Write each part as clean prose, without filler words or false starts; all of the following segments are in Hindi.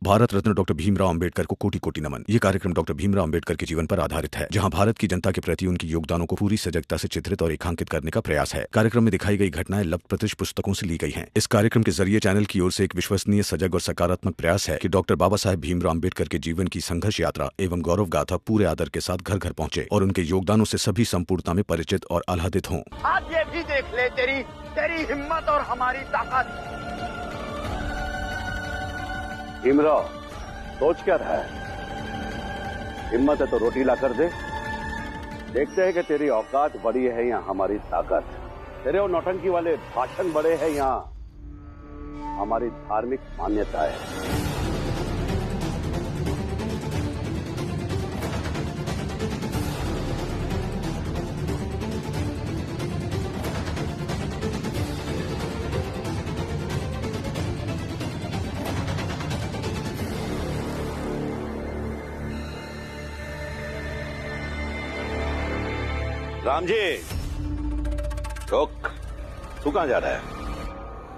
भारत रत्न डॉक्टर भीमराव अंबेडकर को कोटि कोटि नमन। ये कार्यक्रम डॉक्टर भीमराव अंबेडकर के जीवन पर आधारित है, जहां भारत की जनता के प्रति उनके योगदानों को पूरी सजगता से चित्रित और रेखांकित करने का प्रयास है। कार्यक्रम में दिखाई गई घटनाएं लब्ध पुस्तकों से ली गई हैं। इस कार्यक्रम के जरिए चैनल की ओर से एक विश्वसनीय, सजग और सकारात्मक प्रयास है कि डॉक्टर बाबा साहेब भीमराव अंबेडकर के जीवन की संघर्ष यात्रा एवं गौरव गाथा पूरे आदर के साथ घर घर पहुंचे और उनके योगदानों से सभी संपूर्णता में परिचित और आह्लादित हों। आज ये भी देख ले तेरी हिम्मत और हमारी ताकत। भीमराव, सोच क्या रहा है? हिम्मत है तो रोटी ला कर दे। देखते हैं कि तेरी औकात बड़ी है या हमारी ताकत। तेरे और नौटंकी वाले भाषण बड़े हैं या हमारी धार्मिक मान्यता है। राम जी, रुक। तू कहां जा रहा है?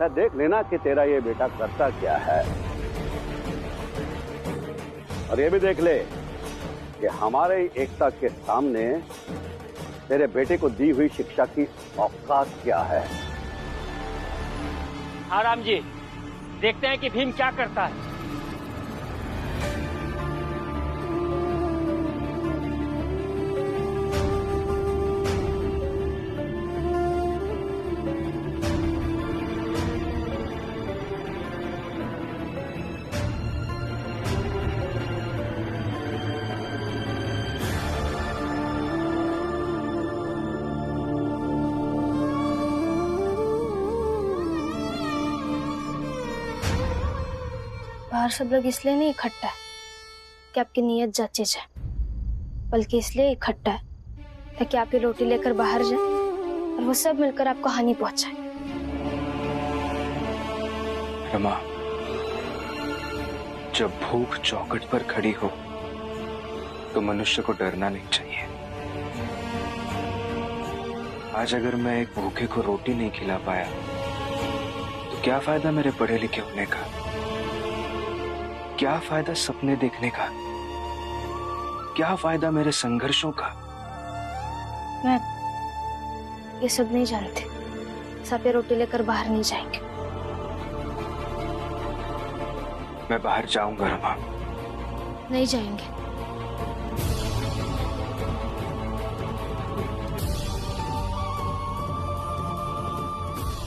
मैं देख लेना कि तेरा ये बेटा करता क्या है, और ये भी देख ले कि हमारे एकता के सामने तेरे बेटे को दी हुई शिक्षा की औकात क्या है। हाँ राम जी, देखते हैं कि भीम क्या करता है। बाहर सब लोग इसलिए नहीं इकट्ठा है कि आपकी नीयत जची जाए, बल्कि इसलिए इकट्ठा है ताकि आपकी रोटी लेकर बाहर जाए और वो सब मिलकर आपको हानि पहुंचाए। रमा, जब भूख चौखट पर खड़ी हो तो मनुष्य को डरना नहीं चाहिए। आज अगर मैं एक भूखे को रोटी नहीं खिला पाया तो क्या फायदा मेरे पढ़े लिखे होने का? क्या फायदा सपने देखने का? क्या फायदा मेरे संघर्षों का? मैं ये सब नहीं जानती। सब ये रोटी लेकर बाहर नहीं जाएंगे। मैं बाहर जाऊंगा रमा। नहीं जाएंगे।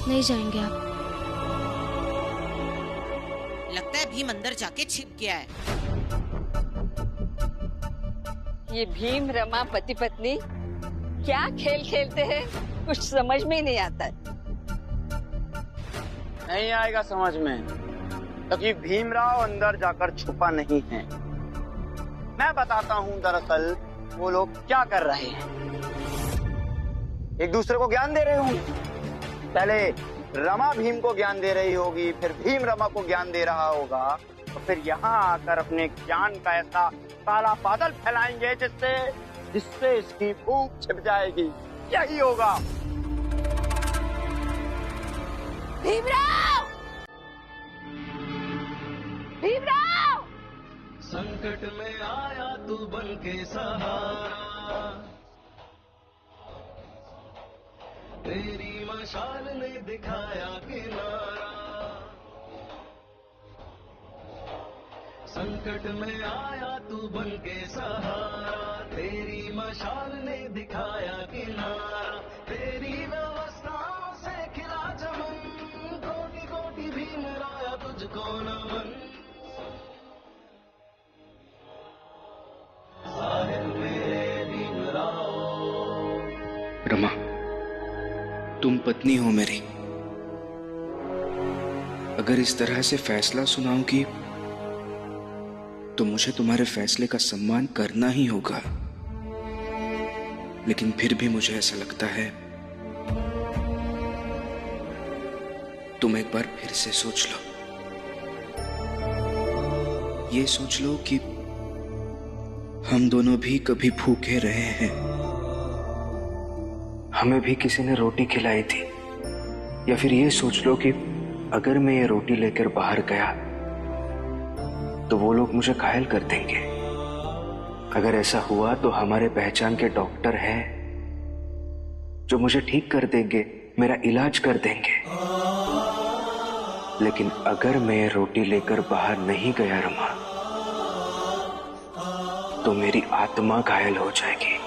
नहीं जाएंगे आप। लगता है भीम अंदर जाके छिप गया है। ये भीम रमा पति पत्नी क्या खेल खेलते हैं, कुछ समझ में ही नहीं आता। नहीं आएगा समझ में, क्योंकि भीमराव अंदर जाकर छुपा नहीं है। मैं बताता हूँ दरअसल वो लोग क्या कर रहे हैं। एक दूसरे को ज्ञान दे रहे होंगे। पहले रमा भीम को ज्ञान दे रही होगी, फिर भीम रमा को ज्ञान दे रहा होगा, तो फिर यहाँ आकर अपने ज्ञान का ऐसा काला बादल फैलाएंगे जिससे इसकी भूख छिप जाएगी। यही होगा। भीमराव! भीमराव! संकट में आया तू बन के सहारा, तेरी मशाल ने दिखाया किनारा। संकट में आया तू बन के सहारा, तेरी मशाल ने दिखाया किनारा। तेरी व्यवस्थाओं से खिला चमन, कोटि कोटि भीम राया तुझको नमन। साहिब मेरे भीमराव। रमा, तुम पत्नी हो मेरी। अगर इस तरह से फैसला सुनाओगी तो मुझे तुम्हारे फैसले का सम्मान करना ही होगा। लेकिन फिर भी मुझे ऐसा लगता है तुम एक बार फिर से सोच लो। ये सोच लो कि हम दोनों भी कभी भूखे रहे हैं। हमें भी किसी ने रोटी खिलाई थी। या फिर ये सोच लो कि अगर मैं ये रोटी लेकर बाहर गया तो वो लोग मुझे घायल कर देंगे। अगर ऐसा हुआ तो हमारे पहचान के डॉक्टर हैं जो मुझे ठीक कर देंगे, मेरा इलाज कर देंगे। लेकिन अगर मैं रोटी लेकर बाहर नहीं गया रमा, तो मेरी आत्मा घायल हो जाएगी।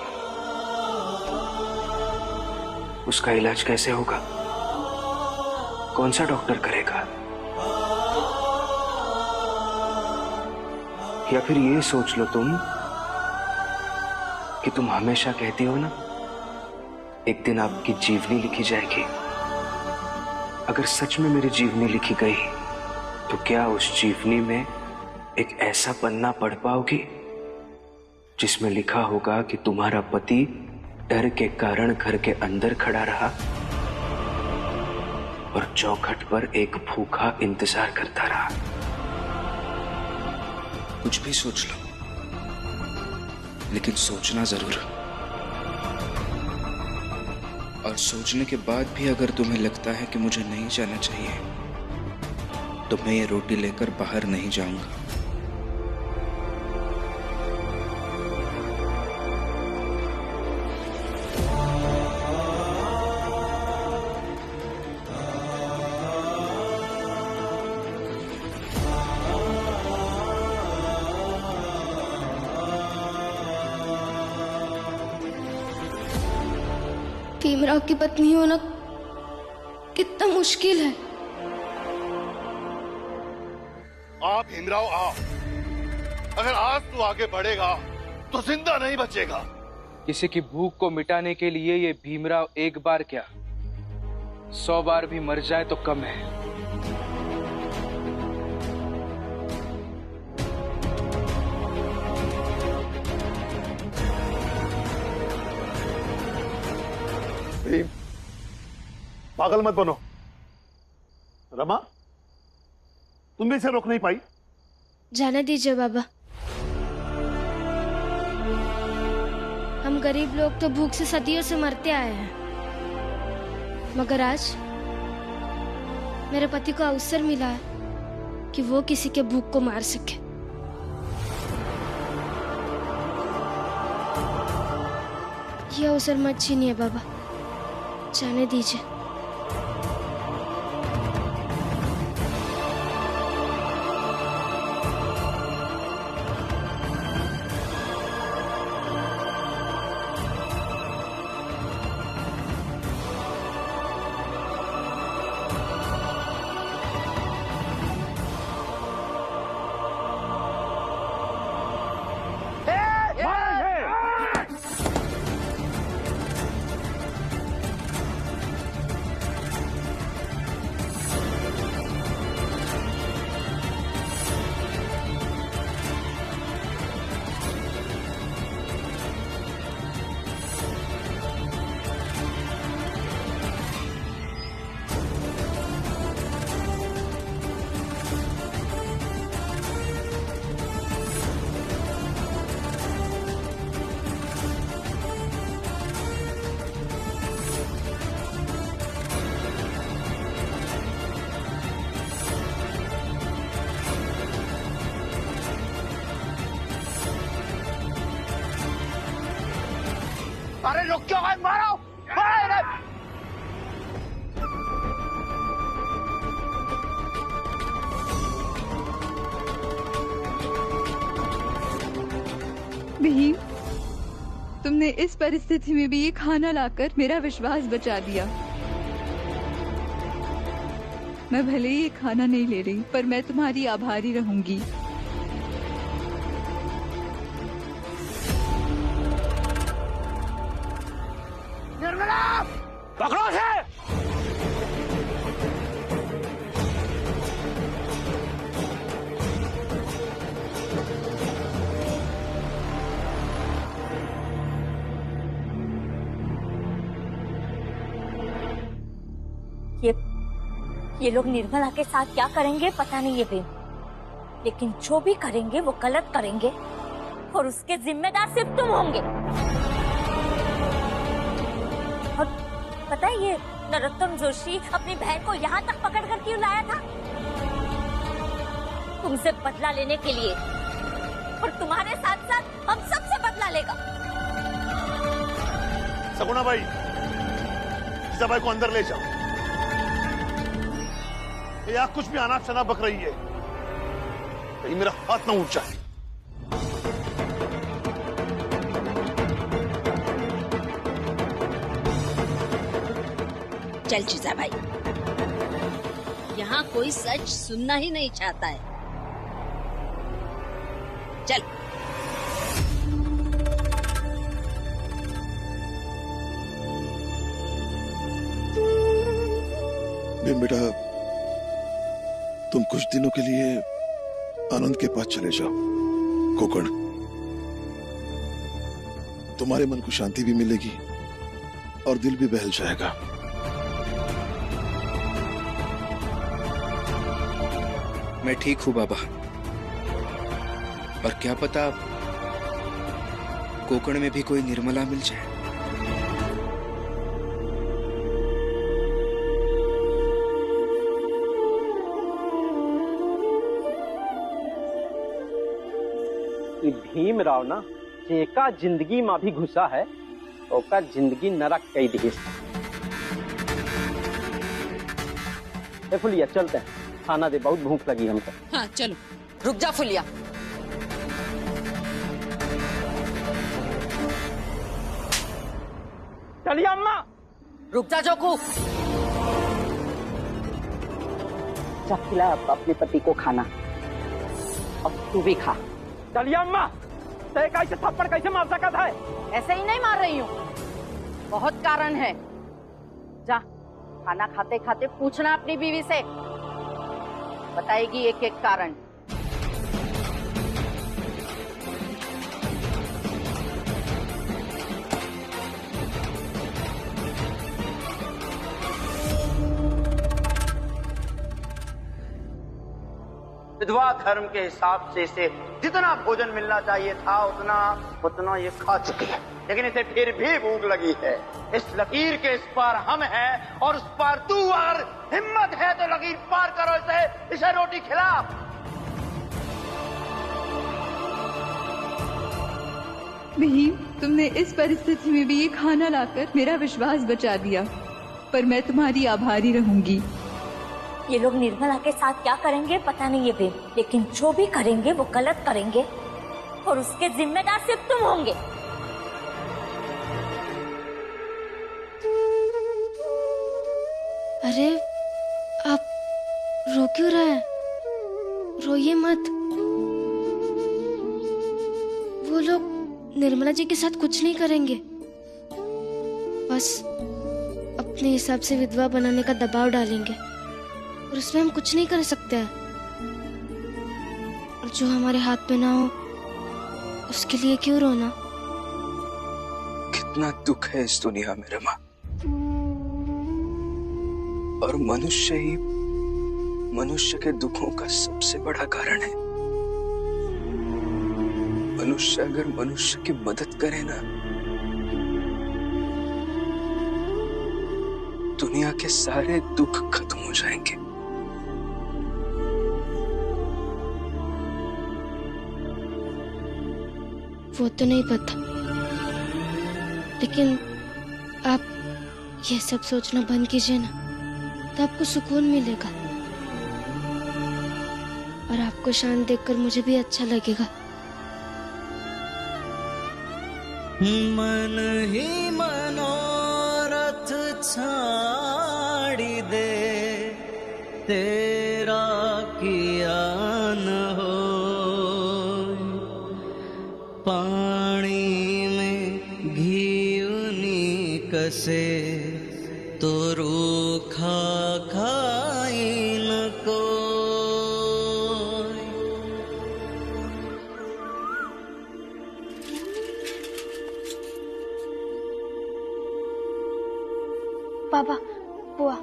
उसका इलाज कैसे होगा? कौन सा डॉक्टर करेगा? या फिर ये सोच लो तुम कि तुम हमेशा कहती हो ना, एक दिन आपकी जीवनी लिखी जाएगी। अगर सच में मेरी जीवनी लिखी गई तो क्या उस जीवनी में एक ऐसा पन्ना पढ़ पाओगी जिसमें लिखा होगा कि तुम्हारा पति डर के कारण घर के अंदर खड़ा रहा और चौखट पर एक भूखा इंतजार करता रहा? कुछ भी सोच लो, लेकिन सोचना जरूर। और सोचने के बाद भी अगर तुम्हें लगता है कि मुझे नहीं जाना चाहिए, तो मैं ये रोटी लेकर बाहर नहीं जाऊंगा। भीमराव की पत्नी होना कितना मुश्किल है। आ भीमराव आ, अगर आज तू आगे बढ़ेगा तो जिंदा नहीं बचेगा। किसी की भूख को मिटाने के लिए ये भीमराव एक बार क्या 100 बार भी मर जाए तो कम है। भीम, पागल मत बनो। रमा, तुम भी इसे रोक नहीं पाई? जाने दीजिए बाबा, हम गरीब लोग तो भूख से सदियों से मरते आए हैं, मगर आज मेरे पति को अवसर मिला है कि वो किसी के भूख को मार सके। ये अवसर मत छीनिए बाबा, जाने दीजिए। अरे लोग क्यों है? मारो, मारो। भीम, तुमने इस परिस्थिति में भी ये खाना लाकर मेरा विश्वास बचा दिया। मैं भले ही ये खाना नहीं ले रही, पर मैं तुम्हारी आभारी रहूंगी। पकड़ो उसे! ये लोग निर्मला के साथ क्या करेंगे पता नहीं है भीम, लेकिन जो भी करेंगे वो गलत करेंगे और उसके जिम्मेदार सिर्फ तुम होंगे। और पता है ये नरोत्तम जोशी अपनी बहन को यहाँ तक पकड़ कर क्यों लाया था? तुमसे बदला लेने के लिए, और तुम्हारे साथ साथ हम सबसे बदला लेगा। सगुना भाई, जीजाबाई को अंदर ले जाओ। या कुछ भी आना शना बक रही है, कहीं मेरा हाथ ना उठ जाए। चल जीजाबाई, यहाँ कोई सच सुनना ही नहीं चाहता है। चल। भीम बेटा, तुम कुछ दिनों के लिए आनंद के पास चले जाओ, कोकण। तुम्हारे मन को शांति भी मिलेगी और दिल भी बहल जाएगा। मैं ठीक हूं बाबा, और क्या पता कोकण में भी कोई निर्मला मिल जाए। भीमराव ना जेका जिंदगी में भी घुसा है, ओका जिंदगी नरक कई दी। फुलिया चलते हैं, खाना दे, बहुत भूख लगी हमको। हाँ चलो। रुक जा फुलिया। चलिए अम्मा। रुक जा जोकू। जा खिला अपने पति को खाना, अब तू भी खा। चलिए अम्मा, ते कैसे थप्पड़ कैसे मार सकता है? ऐसे ही नहीं मार रही हूँ, बहुत कारण है। जा खाना खाते खाते पूछना अपनी बीवी से, बताएगी एक एक कारण। विधवा धर्म के हिसाब से इसे जितना भोजन मिलना चाहिए था उतना ये खा चुकी है, लेकिन इसे फिर भी भूख लगी है। इस लकीर के इस पार हम हैं और उस पार तू, और हिम्मत है तो लकीर पार करो, इसे रोटी खिला। भीम, तुमने इस परिस्थिति में भी ये खाना लाकर मेरा विश्वास बचा दिया, पर मैं तुम्हारी आभारी रहूंगी। ये लोग निर्मला के साथ क्या करेंगे पता नहीं है भीम, लेकिन जो भी करेंगे वो गलत करेंगे, और उसके जिम्मेदार सिर्फ तुम होंगे। अरे आप रो क्यों रहे हैं? रोइए मत। वो लोग निर्मला जी के साथ कुछ नहीं करेंगे, बस अपने हिसाब से विधवा बनाने का दबाव डालेंगे, और उसमें हम कुछ नहीं कर सकते हैं। और जो हमारे हाथ में ना हो उसके लिए क्यों रोना? कितना दुख है इस दुनिया में रमा, और मनुष्य ही मनुष्य के दुखों का सबसे बड़ा कारण है। मनुष्य अगर मनुष्य की मदद करे ना, दुनिया के सारे दुख खत्म हो जाएंगे। वो तो नहीं पता, लेकिन आप ये सब सोचना बंद कीजिए ना, तो आपको सुकून मिलेगा, और आपको शांत देखकर मुझे भी अच्छा लगेगा। मन ही मनोरथ छाड़ी दे, तेरा किया न हो। पानी में घी उनी कसे, तो रूखा खाई न को। पापा, बुआ,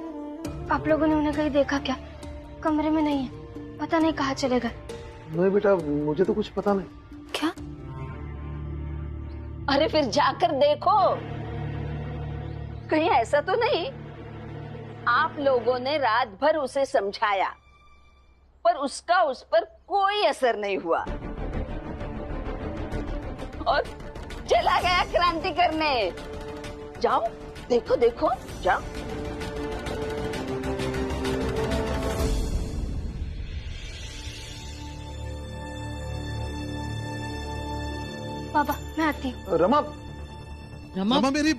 आप लोगों ने उन्हें कहीं देखा क्या? कमरे में नहीं है, पता नहीं कहाँ चले गए। नहीं बेटा, मुझे तो कुछ पता नहीं। क्या? अरे फिर जाकर देखो, कहीं ऐसा तो नहीं आप लोगों ने रात भर उसे समझाया, पर उसका उस पर कोई असर नहीं हुआ और चला गया क्रांति करने। जाओ देखो देखो जाओ। पापा मैं आती हूँ। रमा रमा मेरी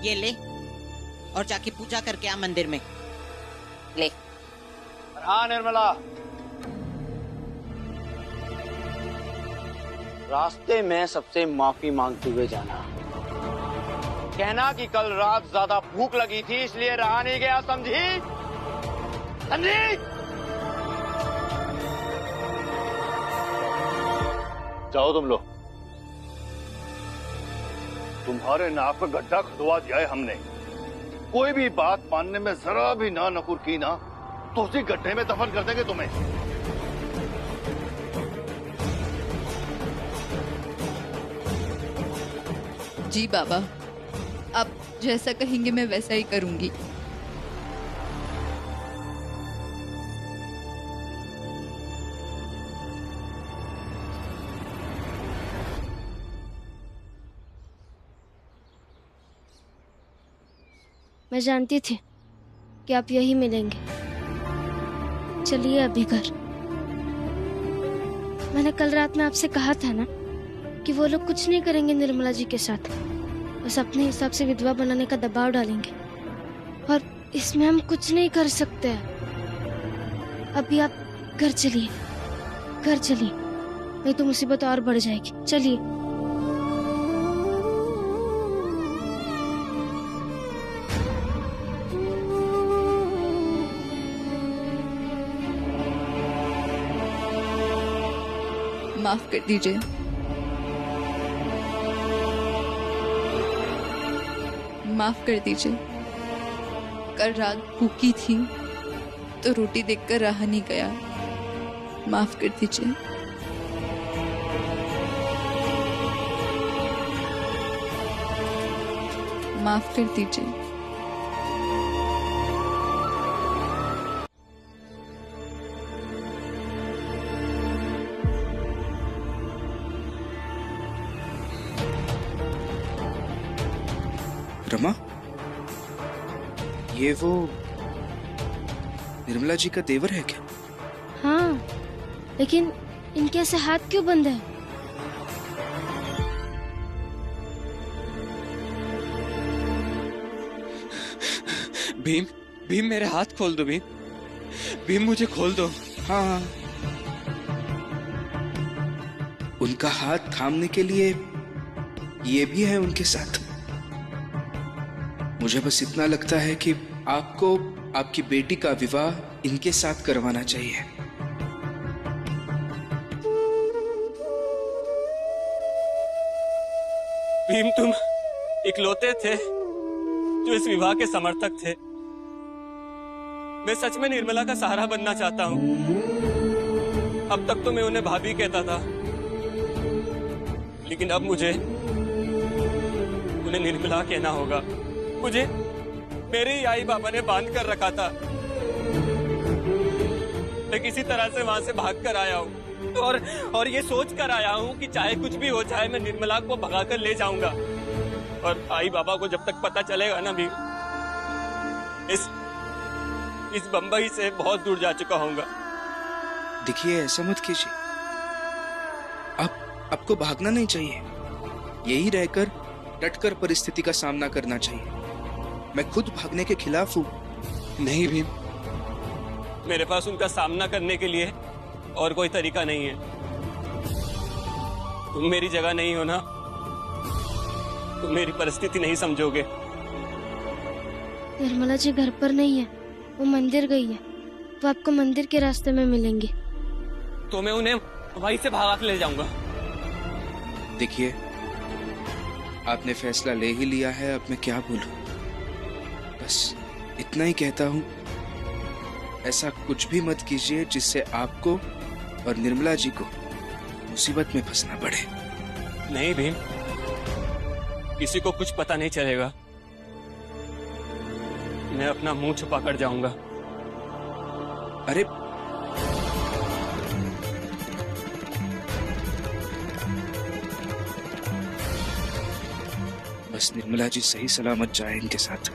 ये ले और जाके पूजा करके आ मंदिर में। ले। हाँ निर्मला, रास्ते में सबसे माफी मांगते हुए जाना, कहना कि कल रात ज्यादा भूख लगी थी इसलिए रहा नहीं गया, समझी? समझी? जाओ तुम लोग, तुम्हारे नाक पे गड्ढा खुदवा दिया है हमने। कोई भी बात मानने में जरा भी ना नकुर की ना तो उसी गड्ढे में दफन कर देंगे तुम्हें। जी बाबा, आप जैसा कहेंगे मैं वैसा ही करूंगी। मैं जानती थी कि आप यही मिलेंगे। चलिए अभी घर। मैंने कल रात में आपसे कहा था ना कि वो लोग कुछ नहीं करेंगे निर्मला जी के साथ, बस अपने हिसाब से विधवा बनाने का दबाव डालेंगे, और इसमें हम कुछ नहीं कर सकते हैं। अभी आप घर चलिए, घर चलिए, नहीं तो मुसीबत और बढ़ जाएगी। चलिए। माफ कर दीजिए। माफ कर दीजिए। कल रात भूखी थी तो रोटी देखकर रहा नहीं गया। माफ कर दीजिए। माफ कर दीजिए। रमा, ये वो निर्मला जी का देवर है क्या? हाँ, लेकिन इनके ऐसे हाथ क्यों बंद है? भीम, भीम मेरे हाथ खोल दो। भीम, भीम मुझे खोल दो। हाँ, उनका हाथ थामने के लिए ये भी है उनके साथ। मुझे बस इतना लगता है कि आपको आपकी बेटी का विवाह इनके साथ करवाना चाहिए। भीम, तुम इकलौते थे जो इस विवाह के समर्थक थे। मैं सच में निर्मला का सहारा बनना चाहता हूँ। अब तक तो मैं उन्हें भाभी कहता था, लेकिन अब मुझे उन्हें निर्मला कहना होगा। मुझे मेरे ही आई बाबा ने बांध कर रखा था। मैं किसी तरह से वहां से भाग कर आया हूँ और ये सोच कर आया हूँ कि चाहे कुछ भी हो जाए मैं निर्मला को भगाकर ले जाऊंगा। और आई बाबा को जब तक पता चलेगा ना भी, इस बंबई से बहुत दूर जा चुका होऊंगा। देखिए, ऐसा मत कीजिए। आपको भागना नहीं चाहिए, यही रहकर डटकर परिस्थिति का सामना करना चाहिए। मैं खुद भागने के खिलाफ हूँ। नहीं भीम, मेरे पास उनका सामना करने के लिए और कोई तरीका नहीं है। तुम मेरी जगह नहीं हो ना, तुम मेरी परिस्थिति नहीं समझोगे। निर्मला जी घर पर नहीं है, वो मंदिर गई है। वो आपको मंदिर के रास्ते में मिलेंगे। तो मैं उन्हें वहीं से भागा के ले जाऊंगा। देखिए, आपने फैसला ले ही लिया है, अब मैं क्या बोलूं। बस इतना ही कहता हूं, ऐसा कुछ भी मत कीजिए जिससे आपको और निर्मला जी को मुसीबत में फंसना पड़े। नहीं भीम, किसी को कुछ पता नहीं चलेगा। मैं अपना मुंह छुपा कर जाऊंगा। अरे बस निर्मला जी सही सलामत जाए इनके साथ।